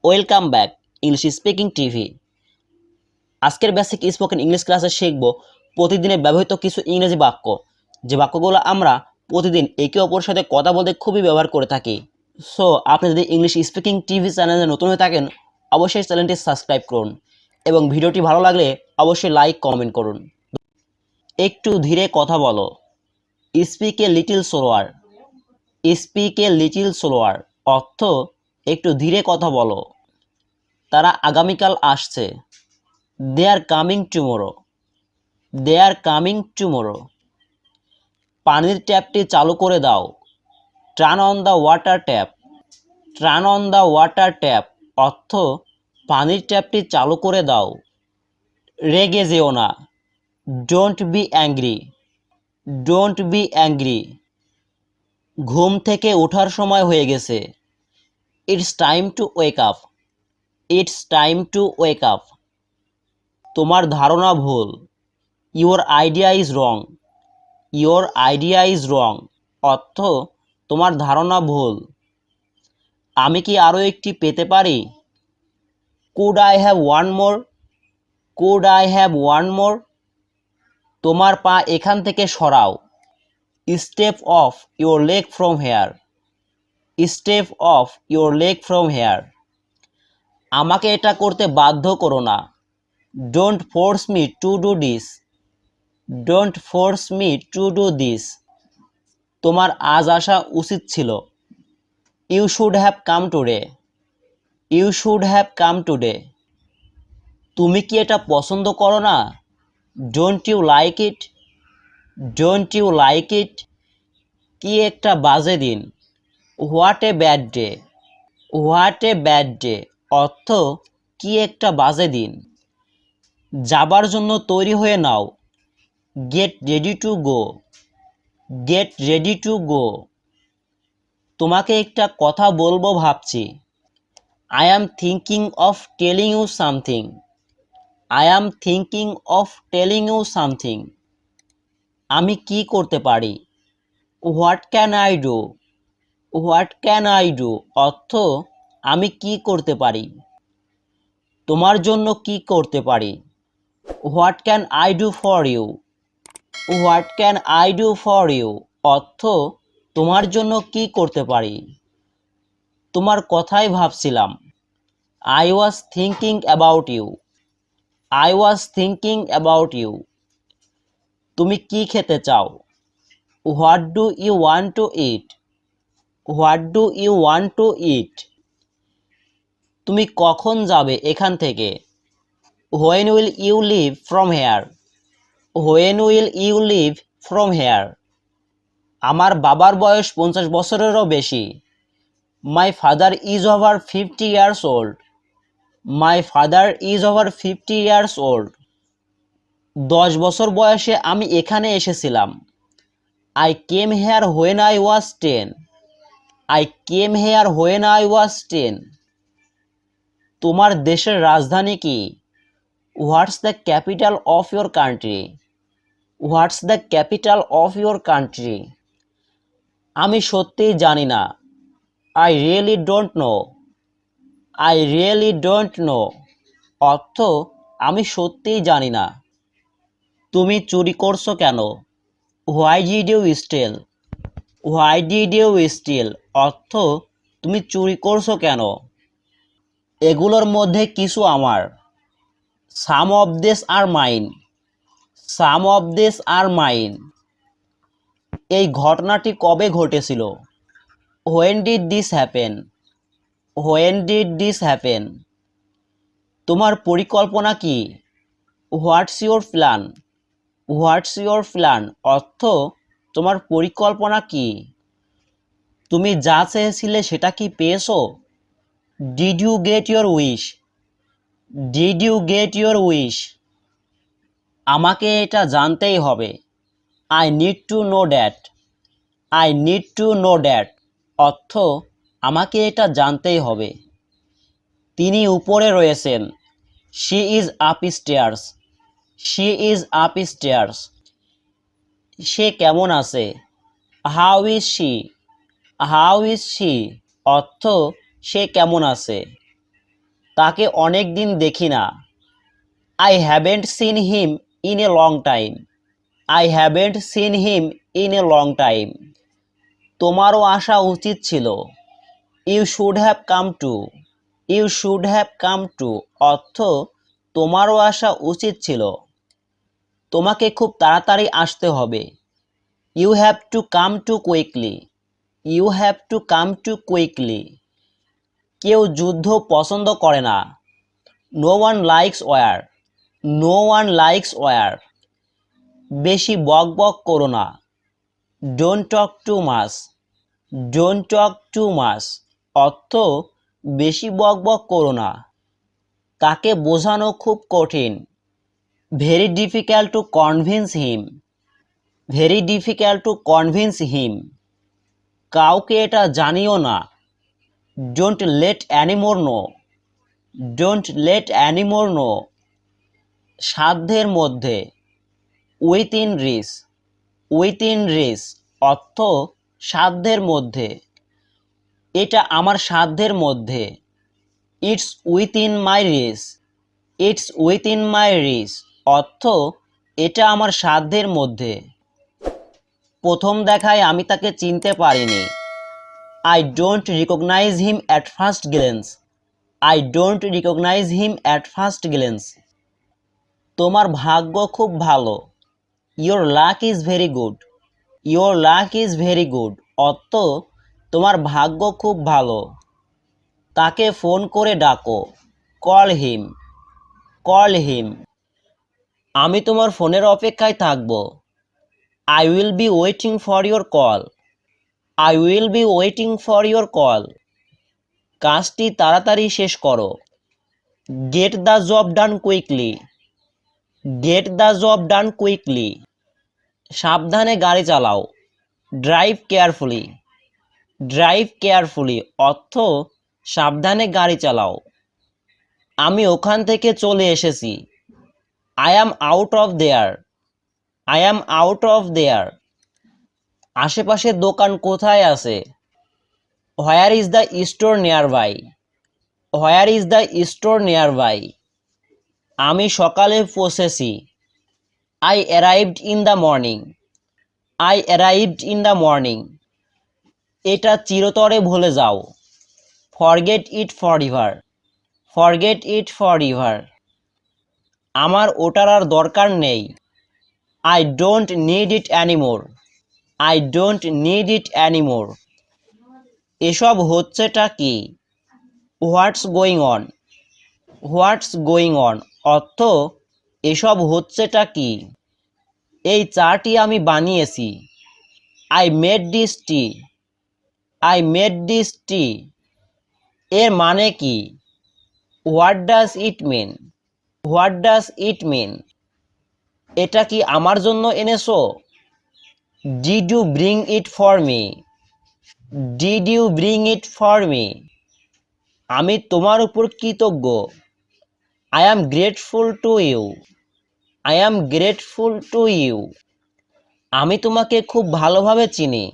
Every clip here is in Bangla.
Welcome back English speaking TV. আজকের বেসিক স্পোকেন ইংলিশ ক্লাসে শিখব প্রতিদিনে ব্যবহৃত কিছু ইংরেজি বাক্য, যে বাক্যগুলো আমরা প্রতিদিন একে অপরের সাথে কথা বলতে খুবই ব্যবহার করে থাকি। সো আপনি যদি ইংলিশ স্পিকিং টিভি চ্যানেলে নতুন হয়ে থাকেন, অবশ্যই চ্যানেলটি সাবস্ক্রাইব করুন এবং ভিডিওটি ভালো লাগলে অবশ্যই লাইক কমেন্ট করুন। একটু ধীরে কথা বলো। Speak a little slower. Speak a little slower অর্থ একটু ধীরে কথা বলো। তারা আগামীকাল আসছে। They are coming tomorrow. They are coming tomorrow. পানির ট্যাপটি চালু করে দাও। Turn on the water tap. Turn on the water tap অর্থ পানির ট্যাপটি চালু করে দাও। রেগে যেও না। Don't be angry. Don't be angry. ঘুম থেকে ওঠার সময় হয়ে গেছে। It's time to wake up. It's time to wake up. তোমার ধারণা ভুল। Your idea is wrong. Your idea is wrong অর্থ তোমার ধারণা ভুল। আমি কি আরও একটি পেতে পারি? Could I have one more. Could I have one more. তোমার পা এখান থেকে সরাও। Step off your leg from here. Step off your leg from here. আমাকে এটা করতে বাধ্য করো না। Don't force me to do this. Don't force me to do this. তোমার আজ আসা উচিত ছিল। You should have come today. You should have come today. তুমি কি এটা পছন্দ করো না? Don't you like it. Don't you like it. কি একটা বাজে দিন। What a bad day. What a bad day অর্থ কি একটা বাজে দিন। যাবার জন্য তৈরি হয়ে নাও। Get ready to go. Get ready to go. তোমাকে একটা কথা বলবো ভাবছি। I am thinking of telling you something. I am thinking of telling you something. আমি কি করতে পারি? What can I do. What can I do অর্থ আমি কি করতে পারি। তোমার জন্য কি করতে পারি? What can I do for you. What can I do for you অর্থ তোমার জন্য কি করতে পারি। তোমার কথাই ভাবছিলাম। I was thinking about you. I was thinking about you. তুমি কি খেতে চাও? What do you want to eat. What do you want to eat. তুমি কখন যাবে এখান থেকে? When will you leave from here. When will you leave from here. আমার বাবার বয়স 50 বছরেরও বেশি। My father is over 50 years old. My father is over 50 years old. 10 বছর বয়সে আমি এখানে এসেছিলাম। I came here when I was 10। I came here when I was 10। তোমার দেশের রাজধানী কি? What's the capital of your country. What's the capital of your country. আমি সত্যিই জানি না। I really don't know. I really don't know অর্থ আমি সত্যিই জানি না। তুমি চুরি করছো কেন? Why did you steal. Why did you steal অর্থ তুমি চুরি করছো কেন। এগুলোর মধ্যে কিছু আমার। Some of this are mine. Some of this are mine. এই ঘটনাটি কবে ঘটেছিল? When did this happen. When did this happen. তোমার পরিকল্পনা কি? What's your plan. What's your plan অর্থ তোমার পরিকল্পনা কি। তুমি যা চেয়েছিলে সেটা কি পেয়েছো? Did you get your wish. Did you get your wish. আমাকে এটা জানতেই হবে। I need to know that. I need to know that অর্থ আমাকে এটা জানতেই হবে। তিনি উপরে রয়েছেন। She is up stairs. She is up stairs. সে কেমন আছে? How is she. How is she অর্থ সে কেমন আছে। তাকে অনেক দিন দেখি না। I haven't seen him in a long time. I haven't seen him in a long time. তোমারও আসা উচিত ছিল। You should have come to. You should have come to অর্থ তোমারও আসা উচিত ছিল। তোমাকে খুব তাড়াতাড়ি আসতে হবে। You have to come too quickly. You have to come too quickly. কেউ যুদ্ধ পছন্দ করে না। No one likes war. No one likes war. বেশি বকবক করো না। Don't talk too much. Don't talk too much অর্থ বেশি বকবক করো না। তাকে বোঝানো খুব কঠিন। Very difficult to convince him. Very difficult to convince him. কাউকে এটা জানিও না। Don't let anyone know. Don't let anyone know. সাধ্যের মধ্যে। Within reach. Within reach অর্থ সাধ্যের মধ্যে। এটা আমার সাধ্যের মধ্যে। It's within my reach. It's within my reach অর্থ এটা আমার সাধ্যের মধ্যে। প্রথম দেখায় আমি তাকে চিনতে পারিনি। I don't recognize him at first glance. I don't recognize him at first glance. তোমার ভাগ্য খুব ভালো। Your luck is very good. Your luck is very good অর্থ তোমার ভাগ্য খুব ভালো। তাকে ফোন করে ডাকো। Call him. Call him. আমি তোমার ফোনের অপেক্ষায় থাকব। I will be waiting for your call. I will be waiting for your call. কাজটি তাড়াতাড়ি শেষ করো। Get the job done quickly. Get the job done quickly. সাবধানে গাড়ি চালাও। Drive carefully. Drive carefully অর্থ সাবধানে গাড়ি চালাও। আমি ওখান থেকে চলে এসেছি। I am out of there. I am out of there. আশেপাশে দোকান কোথায় আছে? Where is the store nearby? Where is the store nearby? আমি সকালে পৌঁছেছি। I arrived in the morning. I arrived in the morning. এটা চিরতরে ভুলে যাও। Forget it forever. Forget it forever. আমার ওটার আর দরকার নেই। I don't need it anymore. I don't need it anymore. এসব হচ্ছেটা কি? What's going on? What's going on অর্থ এসব হচ্ছেটা কি? এই চাটি আমি বানিয়েছি। I made this tea. I made this tea. এর মানে কি? What does it mean? What does it mean? এটা কি আমার জন্য এনেছো? Did you bring it for me? Did you bring it for me? আমি তোমার উপর কৃতজ্ঞ। I am grateful to you. I am grateful to you. আমি তোমাকে খুব ভালোভাবে চিনি।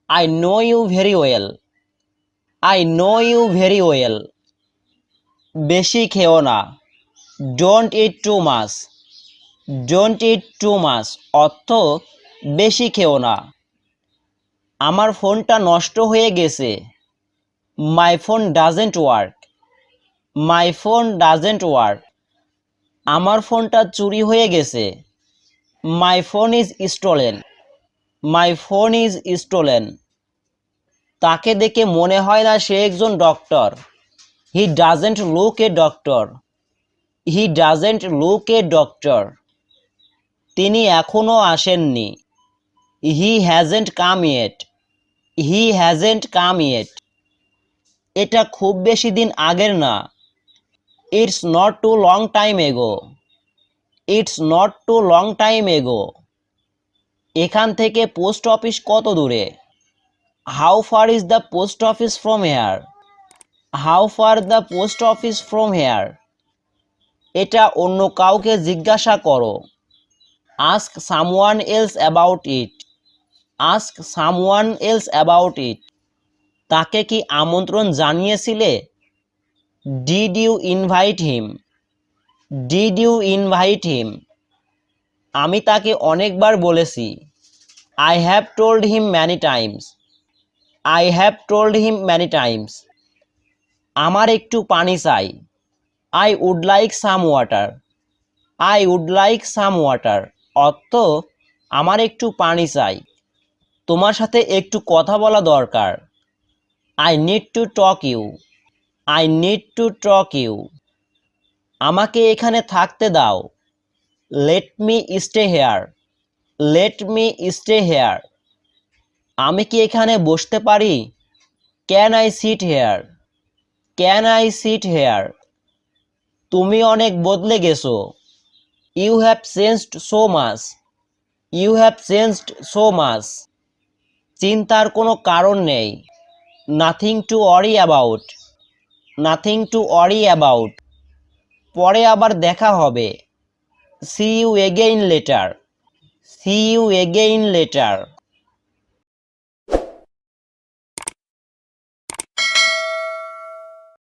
I know you very well. I know you very well. বেশি খেও না। Don't eat too much. Don't eat too much অর্থ বেশি খেও না। আমার ফোনটা নষ্ট হয়ে গেছে। My phone doesn't work. My phone doesn't work. আমার ফোনটা চুরি হয়ে গেছে। My phone is stolen. My phone is stolen. তাকে দেখে মনে হয় না সে একজন doctor. He doesn't look a doctor. He doesn't look a doctor. তিনি এখনো আসেননি। He hasn't come yet. He hasn't come yet. এটা খুব বেশি দিন আগের না। It's not too long time ago. It's not too long time ago. এখান থেকে পোস্ট অফিস কত দূরে? How far is the post office from here? How far the post office from here? এটা অন্য কাউকে জিজ্ঞাসা করো। Ask someone else about it. Ask someone else about it. তাকে কি আমন্ত্রণ জানিয়েছিলে? Did you invite him? Did you invite him? আমি তাকে অনেকবার বলেছি। I have told him many times. I have told him many times. আমার একটু পানি চাই। I would like some water. I would like some water. অর্থ আমার একটু পানি চাই। তোমার সাথে একটু কথা বলা দরকার। I need to talk you. I need to talk you. আমাকে এখানে থাকতে দাও। Let me stay here. Let me stay here. আমি কি এখানে বসতে পারি? Can I sit here? Can I sit here? তুমি অনেক বদলে গেছো। You have changed so much. You have changed so much. চিন্তার কোনো কারণ নেই। Nothing to worry about. Nothing to worry about. পরে আবার দেখা হবে। See you again later. See you again later.